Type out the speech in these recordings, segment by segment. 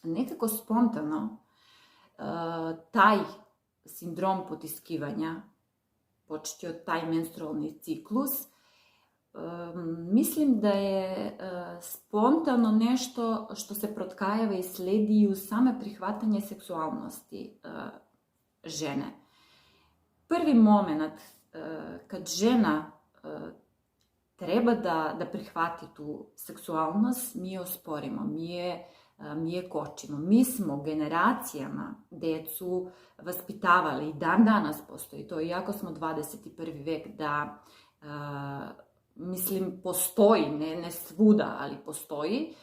nekako spontano taj sindrom potiskivanja, početi od taj menstrualni ciklus, mislim da je spontano nešto što se protkajava i sledi u same prihvatanje seksualnosti žene. Prvi moment kad žena treba da prihvati tu seksualnost, mi je osporimo, mi je kočimo. Mi smo generacijama decu vaspitavali i dan danas postoji to, iako smo 21. vek, da mislim postoji, ne svuda, ali postoji.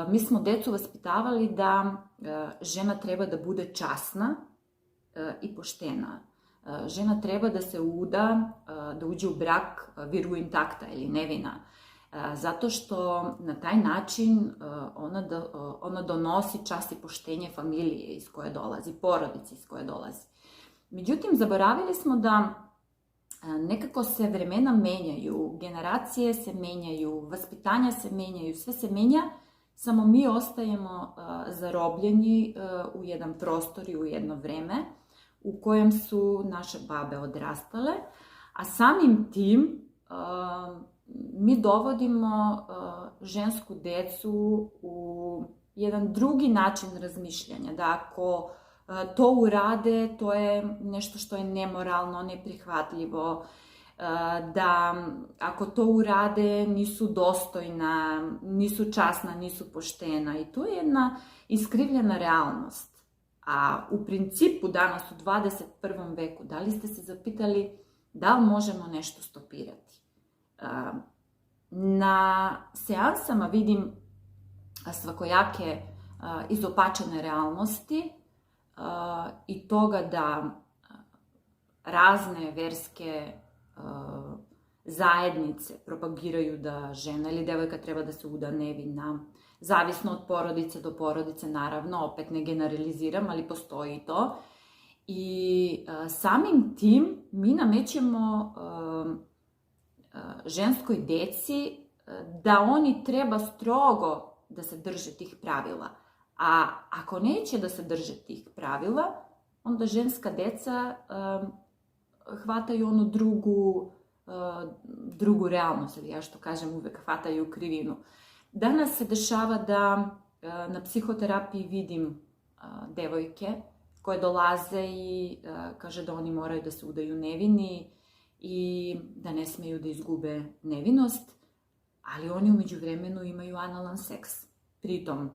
Mi smo decu vaspitavali da žena treba da bude časna i poštena. Žena treba da se uda, da uđe u brak virgo intakta ili nevina, zato što na taj način ona donosi čast i poštenje familije iz koje dolazi, porodice iz koje dolazi. Međutim, zaboravili smo da nekako se vremena menjaju, generacije se menjaju, vaspitanja se menjaju, sve se menja, samo mi ostajemo zarobljeni u jedan prostor i u jedno vreme u kojem su naše babe odrastale, a samim tim mi dovodimo žensku decu u jedan drugi način razmišljanja, da ako to urade, to je nešto što je nemoralno, neprihvatljivo, da ako to urade nisu dostojna, nisu časna, nisu poštena. I to je jedna iskrivljena realnost. A u principu danas u 21. veku, da li ste se zapitali da li možemo nešto stopirati? Na seansama vidim svakojake izopačene realnosti i toga da razne verske zajednice propagiraju da žena ili devojka treba da se uda nevina, zavisno od porodice do porodice, naravno, opet ne generaliziram, ali postoji to. I samim tim mi namećemo ženskoj deci da oni treba strogo da se drže tih pravila. A ako neće da se drže tih pravila, onda ženska deca hvataju onu drugu realnost, ili ja što kažem uvek hvataju krivinu. Danas se dešava da na psihoterapiji vidim devojke koje dolaze i kaže da oni moraju da se udaju nevini i da ne smeju da izgube nevinost, ali oni umeđu vremenu imaju analan seks. Pritom